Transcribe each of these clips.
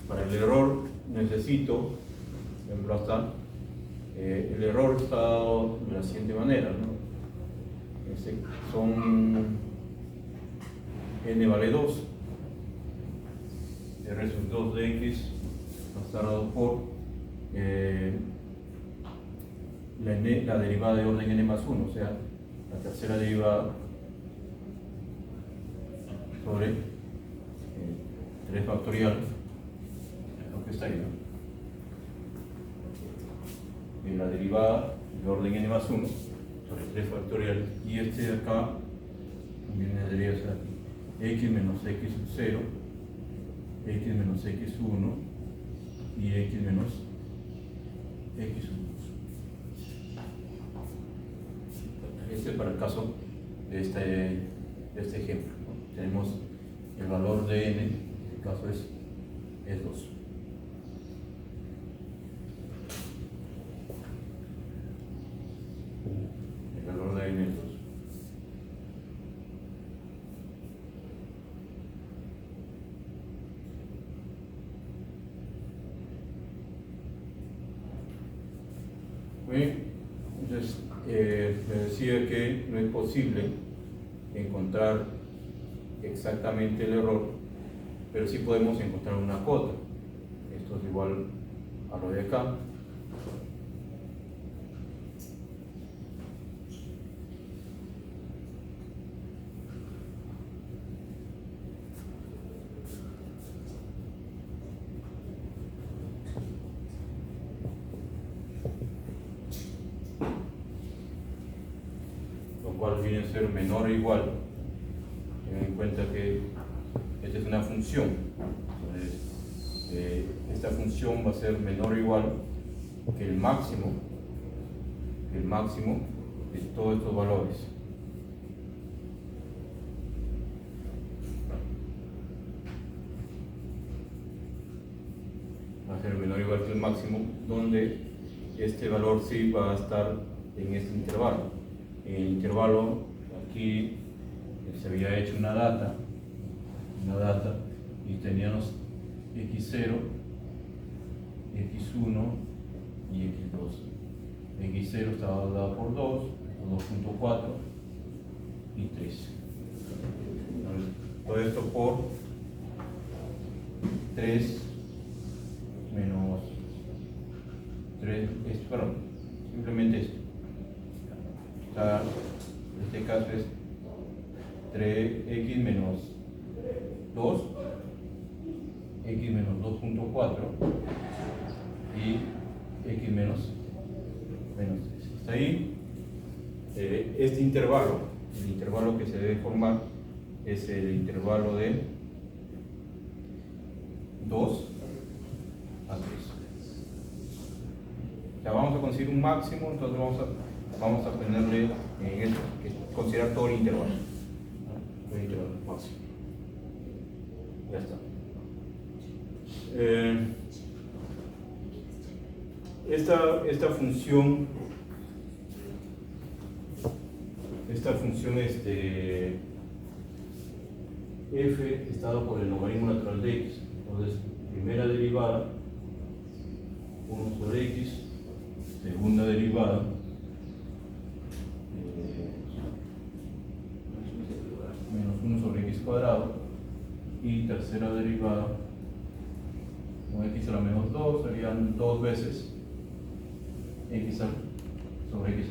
Para el error necesito reemplazar. El error está dado de la siguiente manera, ¿no? Son n vale 2, r sub 2 de x va a estar dado por la derivada de orden n más 1, o sea, la tercera derivada sobre 3 factorial, lo que está ahí, ¿no? La derivada de orden n más 1 sobre 3 factorial, y este de acá también debería ser x menos x sub 0, x menos x1 y x menos x sub 2. Este es para el caso de este ejemplo, ¿no? Tenemos el valor de n, en este caso es 2. El valor de n es 2. Bien, entonces me decía que no es posible encontrar exactamente el error, pero sí podemos encontrar una cota. Esto es igual a lo de acá. Lo cual viene a ser menor o igual. Ten en cuenta que esta es una función. Entonces, esta función va a ser menor o igual que el máximo de todos estos valores. Va a ser menor o igual que el máximo, donde este valor sí va a estar en este intervalo. En el intervalo, aquí se había hecho una data y teníamos x0, x1 y x2. x0 estaba dado por 2, 2.4 y 3. Todo esto por 3 menos 3, perdón, simplemente esto. En este caso es 3x menos 2, x menos 2.4 y x menos 3. Hasta ahí, este intervalo, el intervalo que se debe formar es el intervalo de 2 a 3. Ya vamos a conseguir un máximo, entonces vamos a ponerle en esto, que considerar todo el intervalo. Todo el intervalo máximo. Ya está. Esta función f está dado por el logaritmo natural de x. Entonces, primera derivada 1 sobre x, segunda derivada menos 1 sobre x cuadrado, y tercera derivada con x a la menos 2 serían 2 veces x sobre x.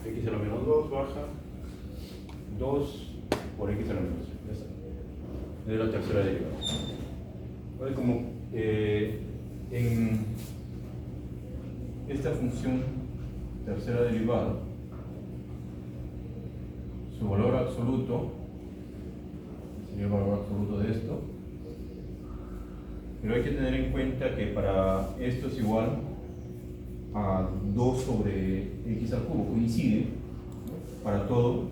X a la menos 2 baja 2 por x a la menos 2. Ya está. Es la tercera derivada. Entonces, como en esta función tercera derivada, su valor absoluto sería el valor absoluto de esto, pero hay que tener en cuenta que para esto es igual a 2 sobre x al cubo, coincide para todo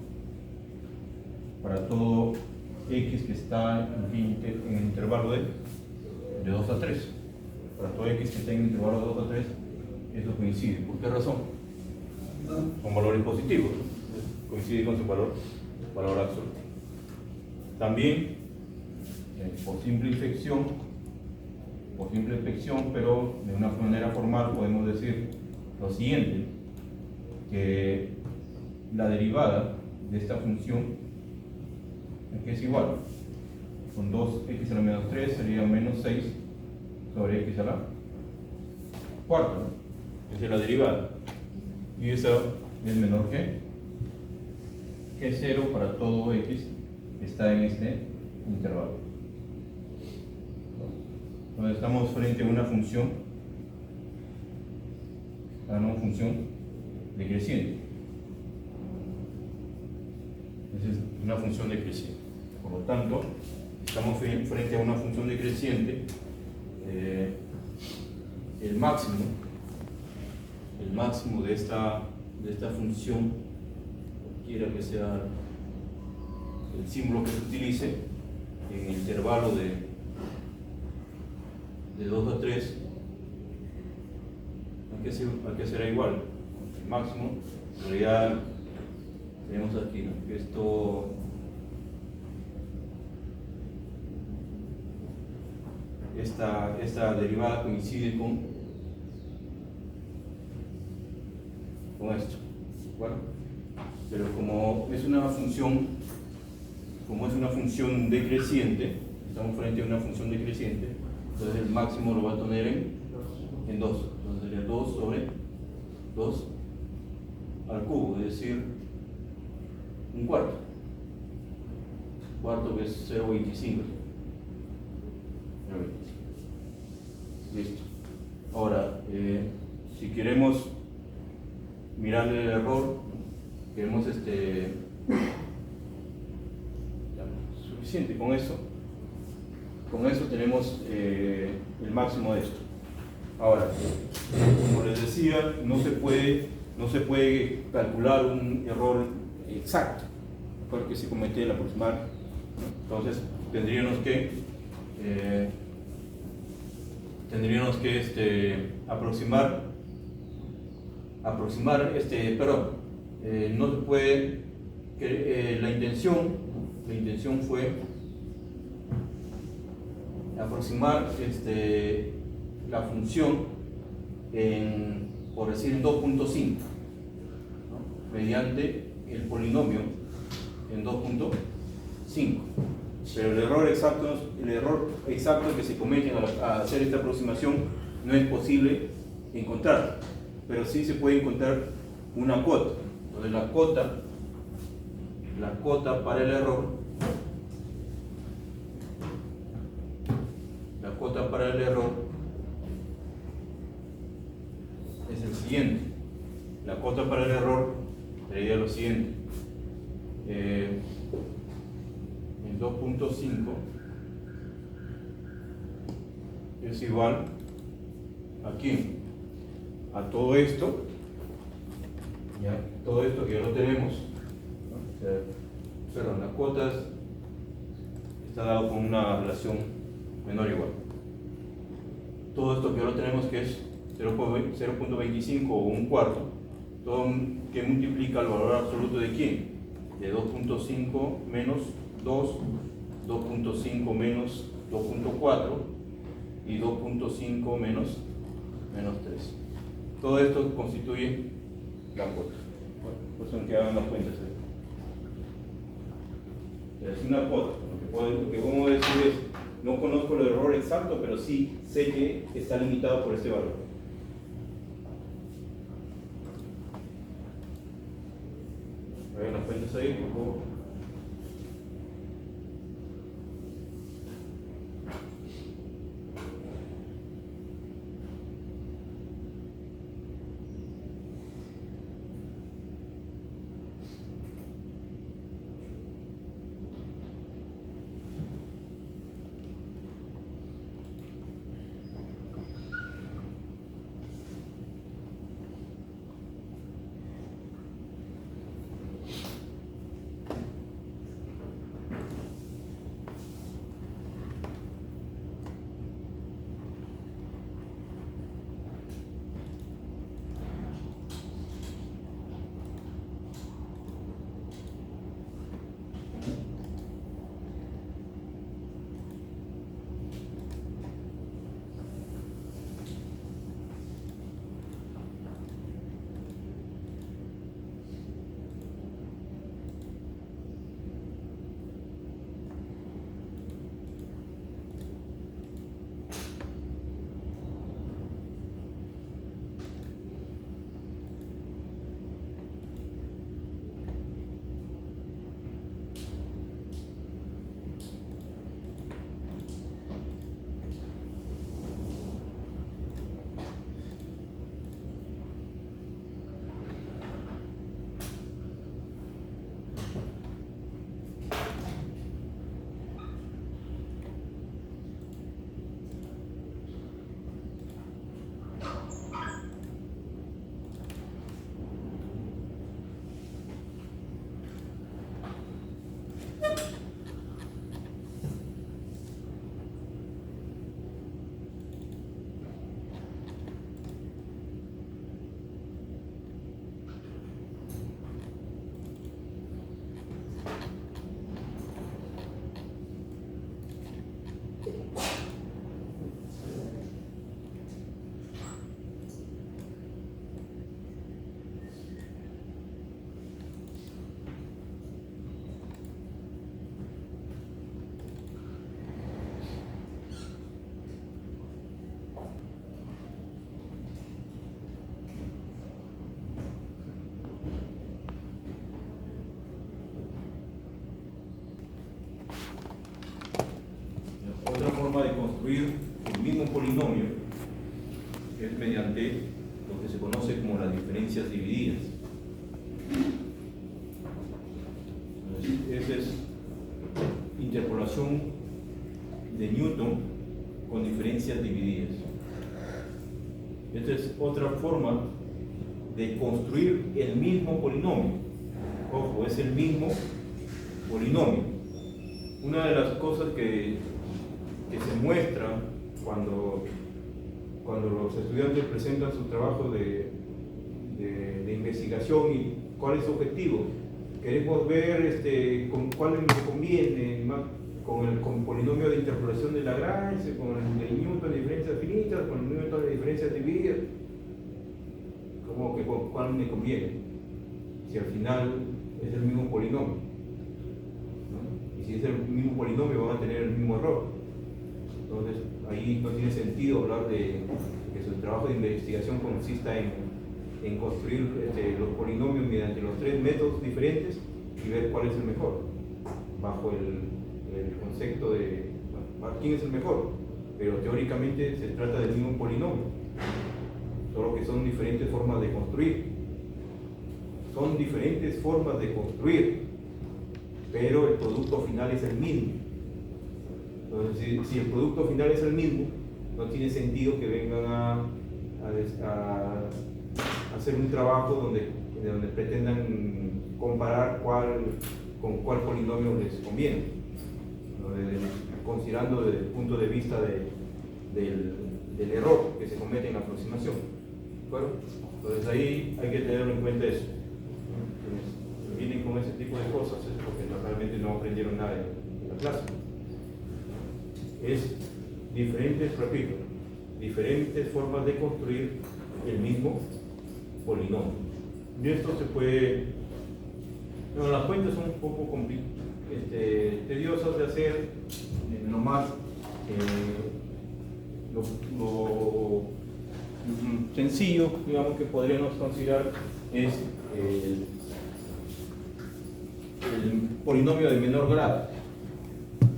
x que está en el intervalo de 2 a 3. Para todo x que está en el intervalo de 2 a 3, eso coincide. ¿Por qué razón? Con valores positivos, coincide con su valor absoluto. También, por simple infección, por simple inspección, pero de una manera formal podemos decir lo siguiente, que la derivada de esta función aquí es igual, con 2x a la menos 3 sería menos 6 sobre x a la cuarta, ¿no? Esa es la derivada, y eso es menor que 0 para todo x que está en este intervalo. Entonces estamos frente a una función decreciente. Esa es una función decreciente. Por lo tanto, estamos frente a una función decreciente. El máximo de esta función, quiera que sea el símbolo que se utilice, en el intervalo de 2 a 3, aquí será igual. El máximo, en realidad, tenemos aquí, ¿no? Que esta derivada coincide con esto, ¿bueno? Pero como es una función decreciente, estamos frente a una función decreciente, entonces el máximo lo va a tener en 2, entonces sería 2 sobre 2 al cubo, es decir, un cuarto que es 0,25. Listo. Ahora, si queremos mirarle el error, queremos suficiente con eso. Con eso tenemos el máximo de esto. Ahora, como les decía, no se puede calcular un error exacto, porque se comete el aproximar. Entonces tendríamos que aproximar no se puede, la intención fue aproximar la función por decir en 2.5, ¿no? Mediante el polinomio en 2.5. Pero el error exacto que se comete al hacer esta aproximación no es posible encontrar, pero sí se puede encontrar una cota. Entonces la cota para el error es el siguiente. La cota para el error sería lo siguiente. En 2.5 es igual aquí a todo esto, ¿ya? Todo esto que ya lo tenemos, ¿no? Perdón, las cuotas está dado con una relación menor o igual. Todo esto que ya lo tenemos, que es 0.25 o un cuarto, todo que multiplica el valor absoluto de ¿quién? De 2.5 menos 2, 2.5 menos 2.4 y 2.5 menos 3. Todo esto constituye la cuota. Bueno, por eso que hagan las cuentas. Es una cuota. Lo que podemos decir es, no conozco el error exacto, pero sí sé que está limitado por este valor. Hagan las cuentas ahí, por favor. Otra forma de construir el mismo polinomio es mediante lo que se conoce como las diferencias divididas. Esa es interpolación de Newton con diferencias divididas. Esta es otra forma de construir el mismo polinomio. Ojo, es el mismo polinomio. Una de las cosas que se muestra cuando los estudiantes presentan su trabajo de investigación y cuál es su objetivo. Queremos ver con cuál me conviene, con el polinomio de interpolación de Lagrange, con el de Newton de diferencias finitas, con el Newton de diferencias divididas. ¿Cómo que con cuál me conviene? Si al final es el mismo polinomio, ¿no? Y si es el mismo polinomio van a tener el mismo error. Entonces ahí no tiene sentido hablar de que su trabajo de investigación consista en construir los polinomios mediante los tres métodos diferentes y ver cuál es el mejor, bajo el concepto de quién es el mejor, pero teóricamente se trata del mismo polinomio, solo que son diferentes formas de construir. Son diferentes formas de construir, pero el producto final es el mismo. Entonces, si el producto final es el mismo, no tiene sentido que vengan a hacer un trabajo donde pretendan comparar con cuál polinomio les conviene, ¿no? Considerando desde el punto de vista del error que se comete en la aproximación. ¿De acuerdo? Entonces ahí hay que tenerlo en cuenta eso. Quienes vienen con ese tipo de cosas es porque realmente no aprendieron nada en la clase. Es diferentes, repito, diferentes formas de construir el mismo polinomio. Y esto se puede, bueno, las cuentas son un poco tediosas de hacer. Lo más lo sencillo, digamos, que podríamos considerar es el polinomio de menor grado. Por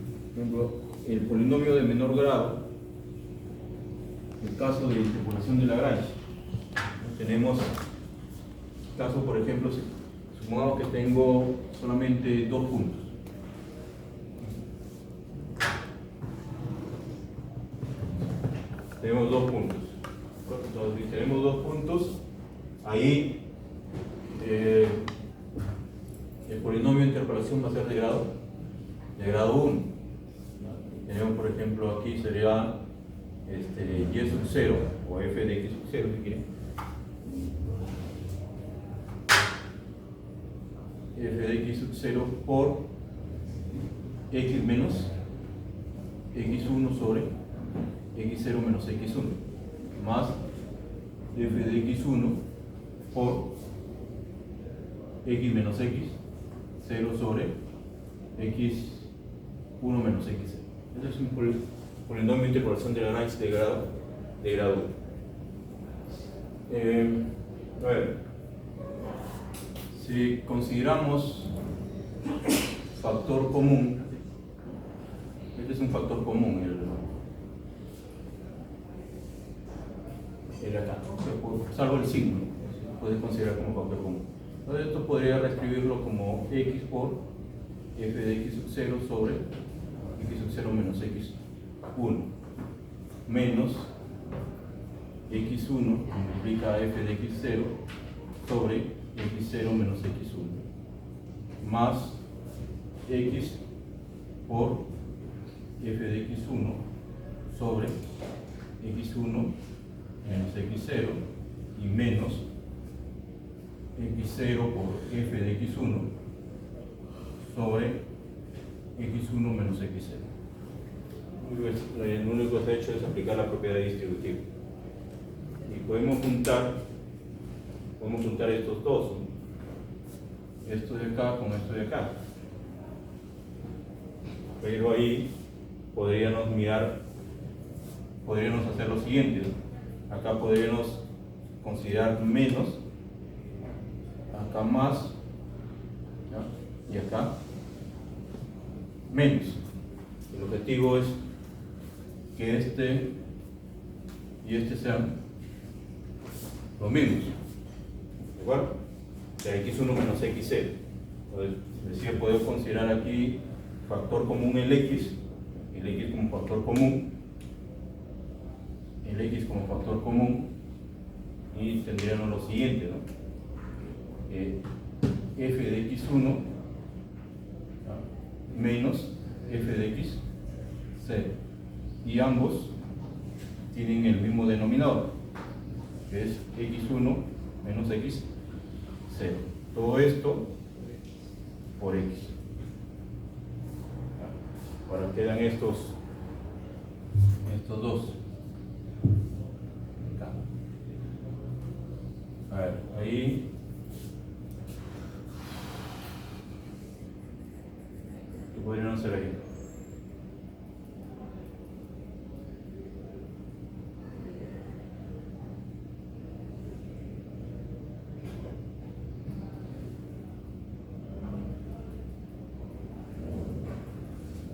ejemplo, el polinomio de menor grado, el caso de interpolación de Lagrange. Tenemos caso, por ejemplo, supongamos que tengo solamente dos puntos. Tenemos dos puntos. Entonces, si tenemos dos puntos, ahí el polinomio de interpolación va a ser de grado 1. Tenemos, por ejemplo, aquí sería y sub 0 o f de x sub 0 si quieren. F de x sub 0 por x menos x1 sobre x0 menos x1 más f de x1 por x menos x0 sobre x1 menos x0. Este es un polinomio de interpolación de Lagrange de grado 1. A ver, si consideramos factor común, este es un factor común, el acá, salvo el signo, se puede considerar como factor común. Entonces esto podría reescribirlo como x por f de x sub 0 sobre x sub 0 menos x1 menos x1 multiplica f de x0 sobre x0 menos x1 más x por f de x1 sobre x1 menos x0 y menos x0 por f de x1 sobre x1 menos x0. Lo único que se ha hecho es aplicar la propiedad distributiva. Y podemos juntar estos dos, ¿no? Esto de acá con esto de acá. Pero ahí podríamos hacer lo siguiente, ¿no? Acá podríamos considerar menos, acá más, ¿no? Y acá menos. El objetivo es que este y este sean los mismos. ¿De acuerdo? O sea, x1 menos x0. Entonces, es decir, puedo considerar aquí factor común el x como factor común, el x como factor común, y tendríamos lo siguiente, ¿no? F de x1 menos f de x 0, y ambos tienen el mismo denominador, que es x1 menos x 0. Todo esto por x. Ahora quedan estos dos. Acá. A ver, ahí. ¿Qué podrían hacer ahí?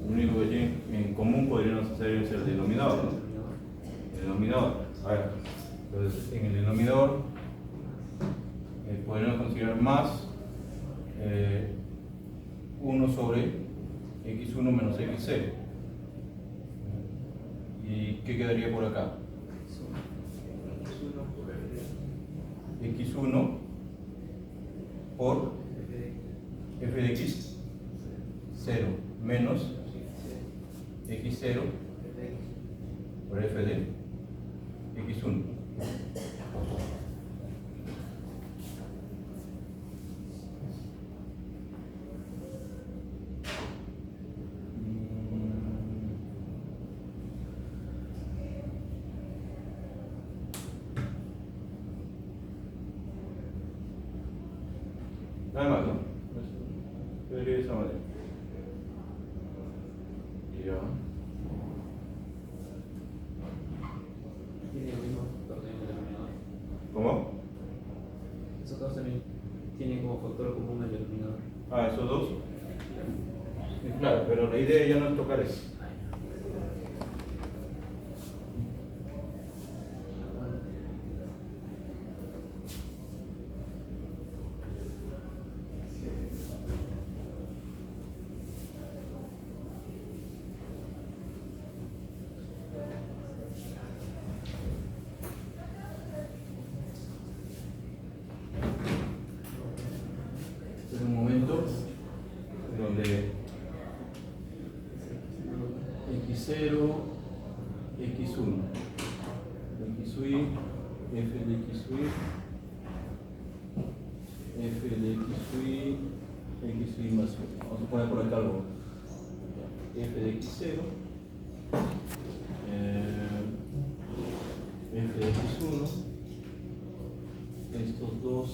Lo único que tienen en común podrían hacer es el denominador, ¿no? El denominador. A ver, entonces en el denominador podríamos considerar más 1 sobre x1 menos x0. ¿Y qué quedaría por acá? x1 por f de x 0 menos x0 por f de x1. Nada más, ¿no? Yo diría de esa manera. Ya. Tiene el mismo factor en el denominador. ¿Cómo? Esos dos también tienen como factor común el denominador. Ah, esos dos. Claro, pero la idea ya no es tocar eso. Es un momento donde x0, x1, xy, f de xy, f de xy, xy más 1. Vamos a poner por acá algo. F de x0, f de x1, estos dos,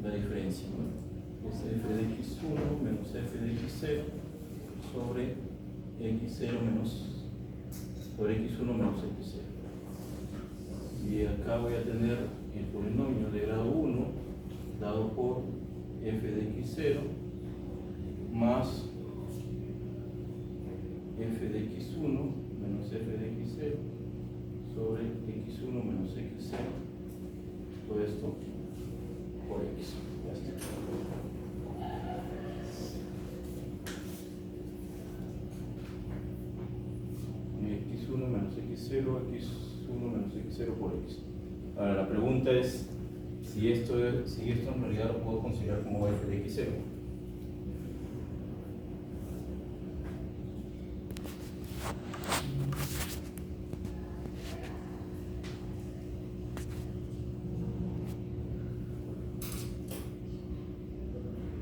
la diferencia, ¿no? Es f de x1 menos f de x0 sobre x0 menos sobre x1 menos x0. Y acá voy a tener el polinomio de grado 1 dado por f de x0 más f de x1 menos f de x0 sobre x1 menos x0. Todo esto por x. Ya está. x1 menos x0, x1 menos x0 por x. Ahora la pregunta es si esto en realidad lo puedo considerar como f de x0.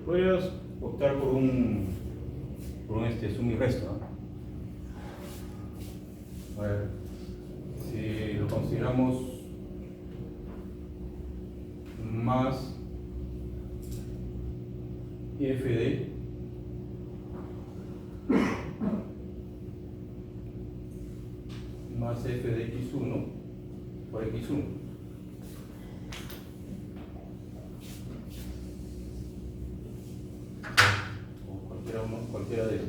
Podrías optar por un suma y resta, ¿no? A ver, si lo consideramos más f de más f de x1 por x1. O cualquiera de estos.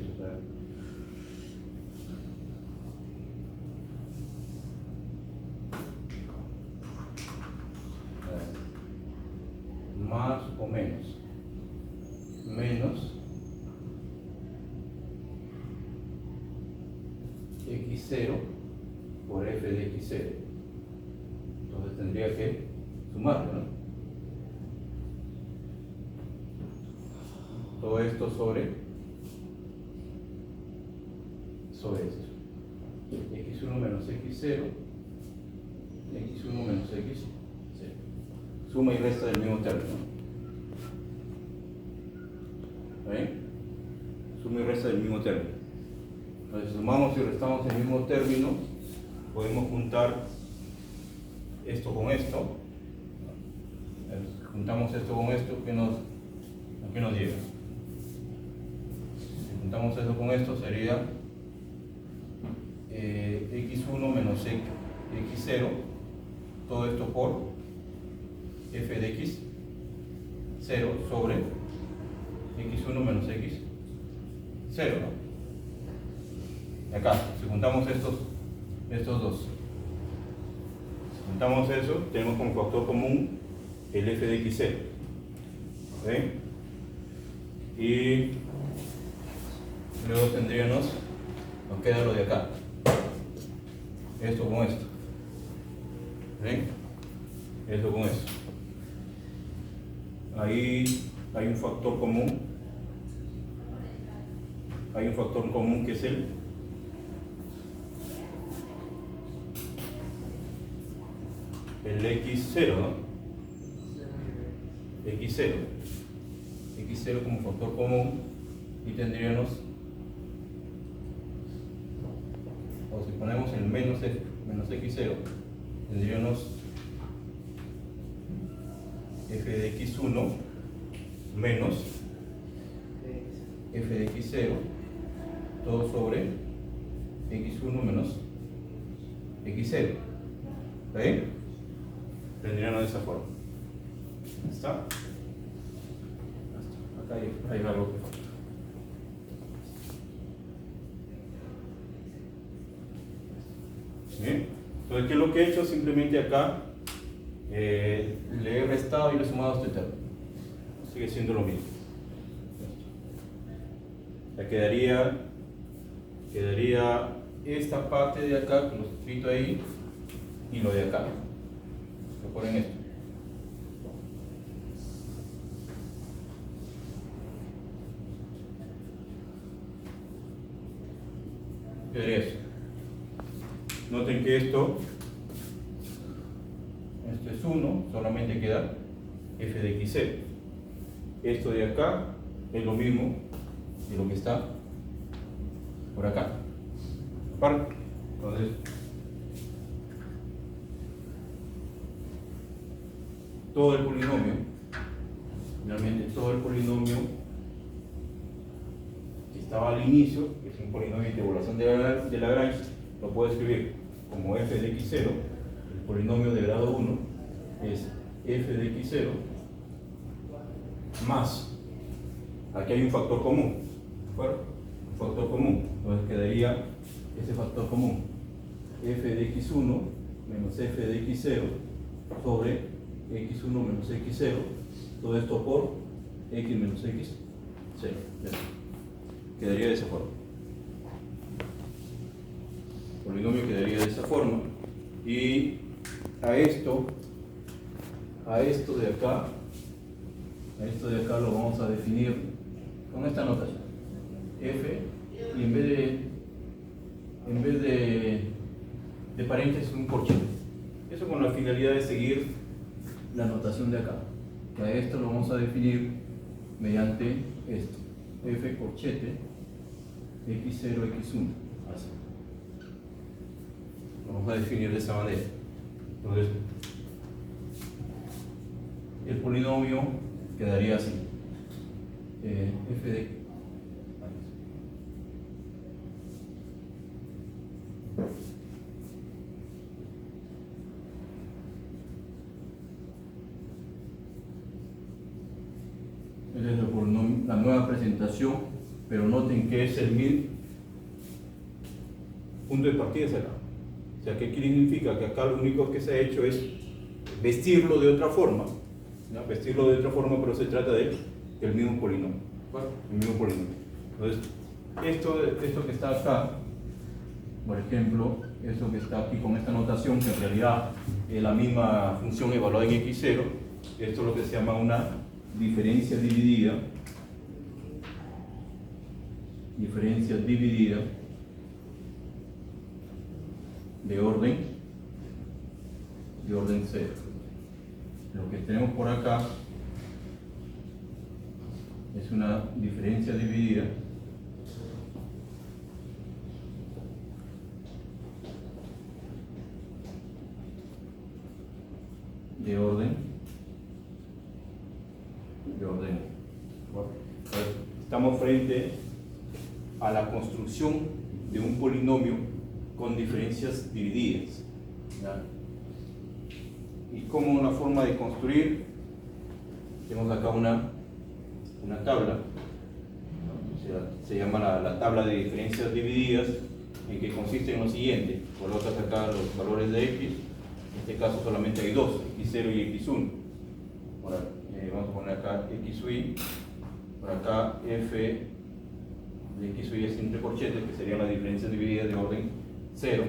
o menos x0 por f de x0. Entonces tendría que sumarlo, ¿no? Todo esto sobre esto. x1 menos x0, x1 menos x0. Suma y resta del mismo término. ¿Ven? Suma y resta del mismo término. Entonces, si sumamos y restamos el mismo término, podemos juntar esto con esto. Juntamos esto con esto, ¿a qué nos llega? Si juntamos esto con esto, sería x1 menos x0, todo esto por f de x0 sobre x1 menos x0, ¿no? Acá, si juntamos estos dos, si juntamos eso, tenemos como factor común el f de x0. ¿Ven? Y luego tendríamos, nos queda lo de acá, esto con esto. ¿Ven? Esto con esto. Ahí hay un factor común. Hay un factor común que es el x0, ¿no? x0 como factor común, y tendríamos, o si ponemos el menos x0, tendríamos f de x1 menos f de x0, todo sobre x1 menos x0. ¿Ven? Tendríamos de esa forma. ¿Está? Acá hay algo que falta. Bien. Entonces, ¿qué es lo que he hecho? Simplemente acá le he restado y le he sumado este término. Sigue siendo lo mismo. Ya quedaría esta parte de acá, que lo he escrito ahí, y lo de acá. Recuerden esto. Quedaría eso. Noten que esto es 1, solamente queda f de x0. Esto de acá es lo mismo de lo que está por acá. Aparte, entonces, todo el polinomio, finalmente todo el polinomio que estaba al inicio, que es un polinomio de interpolación de Lagrange, lo puedo escribir como f de x0. El polinomio de grado 1 es f de x0 más, aquí hay un factor común, ¿de acuerdo? Un factor común, entonces quedaría ese factor común, f de x1 menos f de x0 sobre x1 menos x0, todo esto por x menos x0. Quedaría de esa forma. El polinomio quedaría de esa forma. Y a esto de acá lo vamos a definir con esta notación. F, y en vez de paréntesis, un corchete. Eso con la finalidad de seguir la notación de acá. Que a esto lo vamos a definir mediante esto. F corchete x0, x1. Así. Lo vamos a definir de esa manera. Entonces, el polinomio quedaría así. F de ese es el polinomio, la nueva presentación, pero noten que es el punto de partida es acá. O sea, ¿qué significa? Que acá lo único que se ha hecho es vestirlo de otra forma ¿no? Vestirlo de otra forma, pero se trata del mismo polinomio. ¿Vale? El mismo polinomio. Entonces, esto que está acá, por ejemplo, esto que está aquí con esta notación, que en realidad es la misma función evaluada en x0, esto es lo que se llama una diferencia dividida. Diferencia dividida de orden 0. Lo que tenemos por acá es una diferencia dividida de orden. Estamos frente a la construcción de un polinomio con diferencias divididas, ¿ya? Y como una forma de construir, tenemos acá una tabla, ¿no? O sea, se llama la tabla de diferencias divididas, en que consiste en lo siguiente: colocas acá los valores de x, en este caso solamente hay dos, x0 y x1. Ahora, vamos a poner acá xy, por acá f de x y es entre corchetes, que serían las diferencias divididas de orden 0.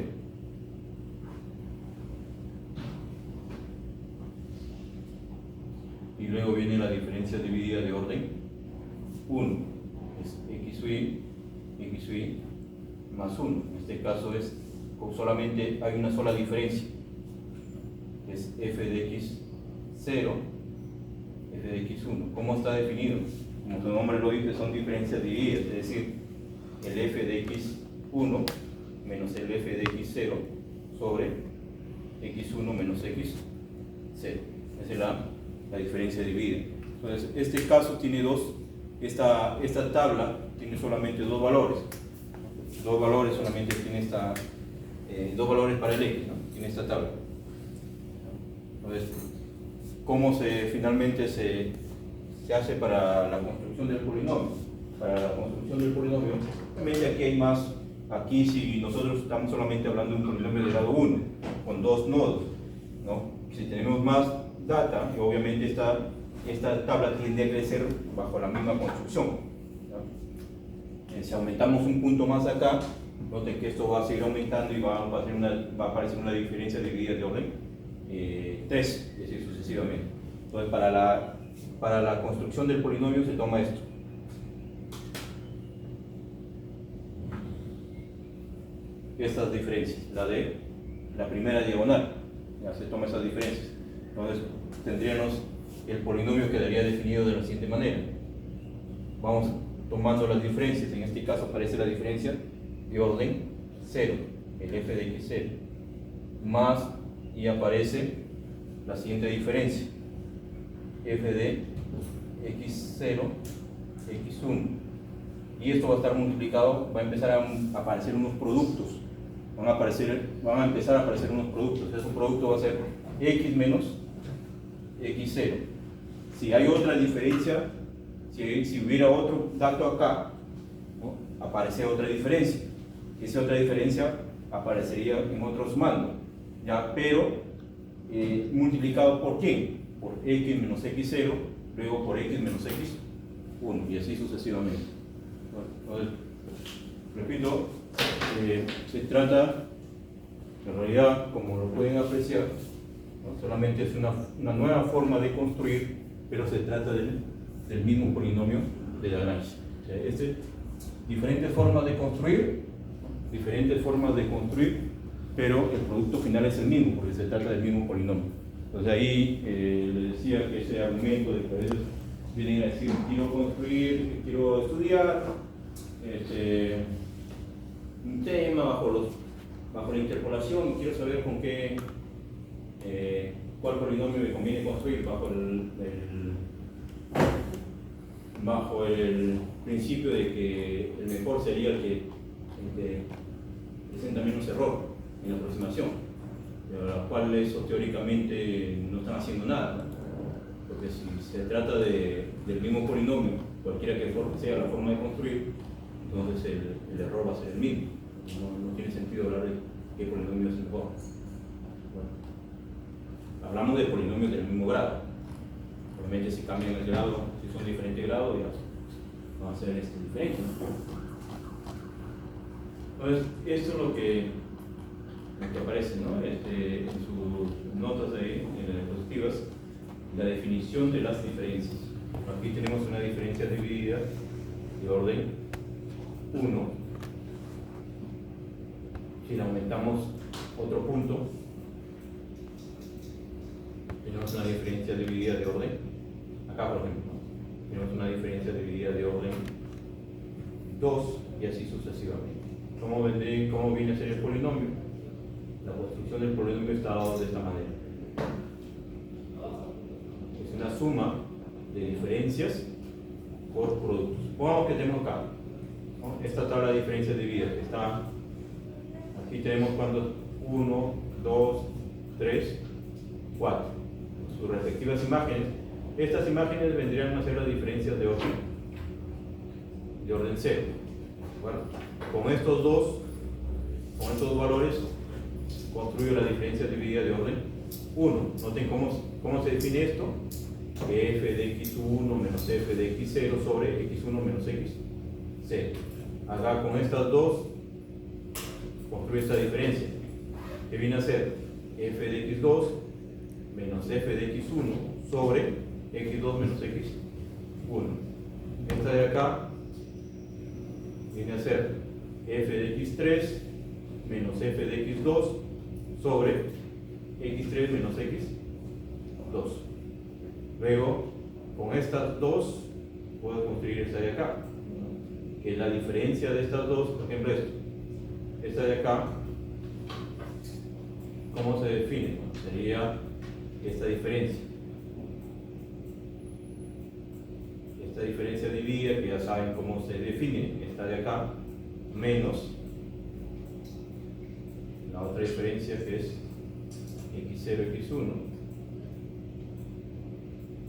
Y luego viene la diferencia dividida de orden 1, es xy más 1. En este caso es solamente hay una sola diferencia, es f de x0, f de x1. ¿Cómo está definido? Como su nombre lo dice, son diferencias divididas, es decir, el f de x1 menos el f de x0 sobre x1 menos x0. Esa es la diferencia dividida. Entonces, este caso tiene esta tabla tiene solamente dos valores. Dos valores solamente tiene dos valores para el x, ¿no? Tiene esta tabla. Entonces, ¿cómo finalmente se hace para la construcción del polinomio? Para la construcción del polinomio, obviamente aquí hay más. Aquí, si nosotros estamos solamente hablando de un polinomio de grado 1, con dos nodos, ¿no? Si tenemos más data, obviamente esta tabla tiende a crecer bajo la misma construcción, ¿no? Si aumentamos un punto más acá, noten que esto va a seguir aumentando y va a aparecer una diferencia dividida de orden 3, y así sucesivamente. Entonces, para la construcción del polinomio se toma esto. Estas diferencias, la primera diagonal, ya se toma esas diferencias. Entonces, tendríamos el polinomio quedaría definido de la siguiente manera. Vamos tomando las diferencias. En este caso aparece la diferencia de orden 0, el f de x0, más, y aparece la siguiente diferencia, f de x0, x1, y esto va a estar multiplicado, va a empezar a aparecer unos productos, van a empezar a aparecer unos productos. Ese producto va a ser x menos x0. Si hay otra diferencia, si hubiera otro dato acá, ¿no? Aparece otra diferencia. Esa otra diferencia aparecería en otros mandos, ¿ya? Pero multiplicado por quién? Por x menos x0, luego por x menos x1, y así sucesivamente. Entonces, repito, se trata, en realidad, como lo pueden apreciar, ¿no? Solamente es una nueva forma de construir, pero se trata del mismo polinomio de Lagrange. O sea, diferentes formas de construir, pero el producto final es el mismo, porque se trata del mismo polinomio. Entonces ahí les decía que ese argumento de que a veces vienen a decir: quiero construir, quiero estudiar un tema bajo la interpolación, quiero saber con qué cuál polinomio me conviene construir bajo el principio de que el mejor sería el que presenta menos error en la aproximación, de los cuales teóricamente no están haciendo nada, ¿no? Porque si se trata del mismo polinomio, cualquiera que sea la forma de construir, entonces el error va a ser el mismo. No tiene sentido hablar de qué polinomio es mejor. Bueno, hablamos de polinomios del mismo grado. Obviamente si cambian el grado, si son diferentes grados, ya va a ser diferente, ¿no? Entonces, esto es lo que aparece, ¿no? En sus notas ahí, en las diapositivas, la definición de las diferencias. Aquí tenemos una diferencia dividida de orden 1. Si le aumentamos otro punto, tenemos una diferencia dividida de orden, acá por ejemplo, ¿no? Tenemos una diferencia dividida de orden 2 y así sucesivamente. ¿Cómo viene a ser el polinomio? La construcción del polinomio está dado de esta manera. Es una suma de diferencias por productos. Supongamos que tenemos acá, ¿no? Esta tabla de diferencias divididas. Aquí tenemos cuando 1, 2, 3, 4. Sus respectivas imágenes. Estas imágenes vendrían a ser las diferencias de orden 0. Bueno, con estos dos valores construyo la diferencia dividida de orden 1. Noten cómo se define esto. Que f de x1 menos f de x0 sobre x1 menos x0. Acá con estas dos construyo esta diferencia, que viene a ser f de x2 menos f de x1 sobre x2 menos x1. Esta de acá viene a ser f de x3 menos f de x2 sobre x3 menos x2. Luego, con estas dos, puedo construir esta de acá, que es la diferencia de estas dos. Por ejemplo, esta de acá, ¿cómo se define? Sería esta diferencia. Esta diferencia dividida, que ya saben cómo se define, esta de acá, menos la otra diferencia que es x0, x1.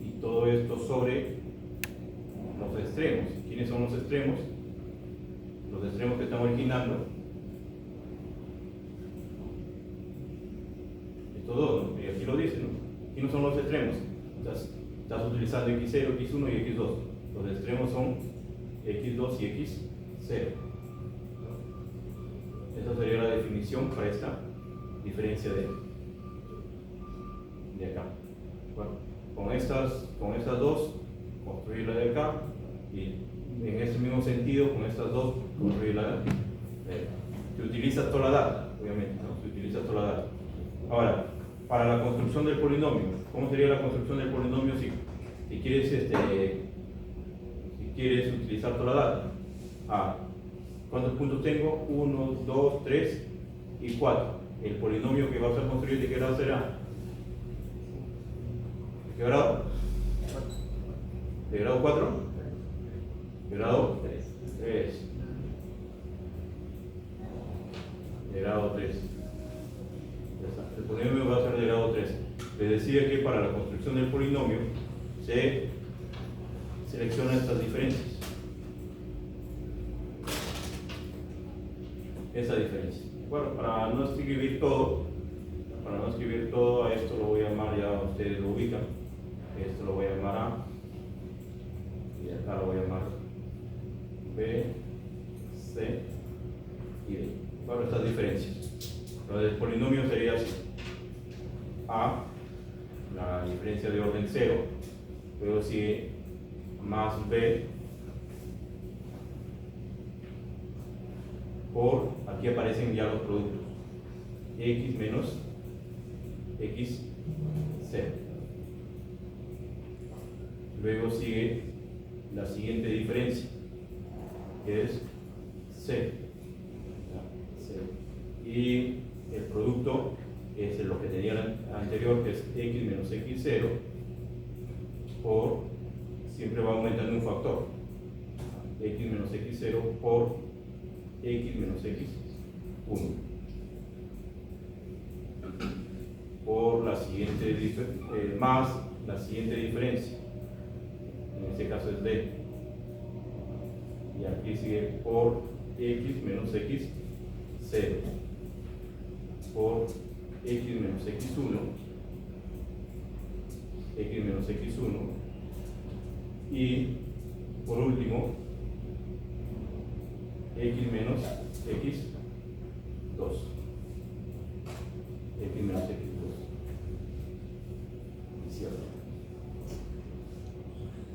Y todo esto sobre los extremos. ¿Quiénes son los extremos? Los extremos que estamos originando. Estos dos, ¿no? Y aquí lo dice, ¿no? ¿Quiénes son los extremos? Estás utilizando x0, x1 y x2. Los extremos son x2 y x0. Esa sería la definición para esta diferencia de acá. Bueno, con estas dos, construir la de acá, y en ese mismo sentido, con estas dos, construir la de acá. Se utiliza toda la data, obviamente, ¿no? Se utiliza toda la data. Ahora, para la construcción del polinomio, ¿cómo sería la construcción del polinomio si quieres utilizar toda la data? ¿Cuántos puntos tengo? 1, 2, 3 y 4. El polinomio que vas a construir, ¿de qué grado será? ¿De qué grado? ¿De grado 4? ¿De grado 3? De grado 3. Ya está. El polinomio va a ser de grado 3. Les decía que para la construcción del polinomio se seleccionan estas diferencias. Esa diferencia. Bueno, para no escribir todo, a esto lo voy a llamar, ya ustedes lo ubican, esto lo voy a llamar A, y acá lo voy a llamar B, C y D. Bueno, estas diferencias. Entonces el polinomio sería así: A, la diferencia de orden 0, luego sigue más B, por, aquí aparecen ya los productos, x menos x0. Luego sigue la siguiente diferencia, que es c. Y el producto es lo que tenía anterior, que es x menos x0, por, siempre va aumentando un factor, x menos x0 por x menos x1 por la siguiente más la siguiente diferencia, en este caso es d, y aquí sigue por x menos x0 por x menos x1 x menos x1 Y por último, x menos x2. X menos x2. Cierto.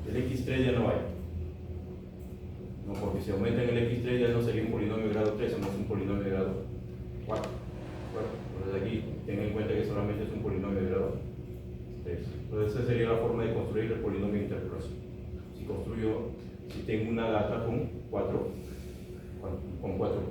El x3 ya no hay. No, porque si aumenta en el x3 ya no sería un polinomio de grado 3, sino es un polinomio de grado 4. Bueno, entonces aquí tengan en cuenta que solamente es un polinomio de grado 3. Entonces esa sería la forma de construir el polinomio de interpolación. Si tengo una data con 4 puntos.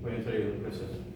Voy a entrar en el proceso.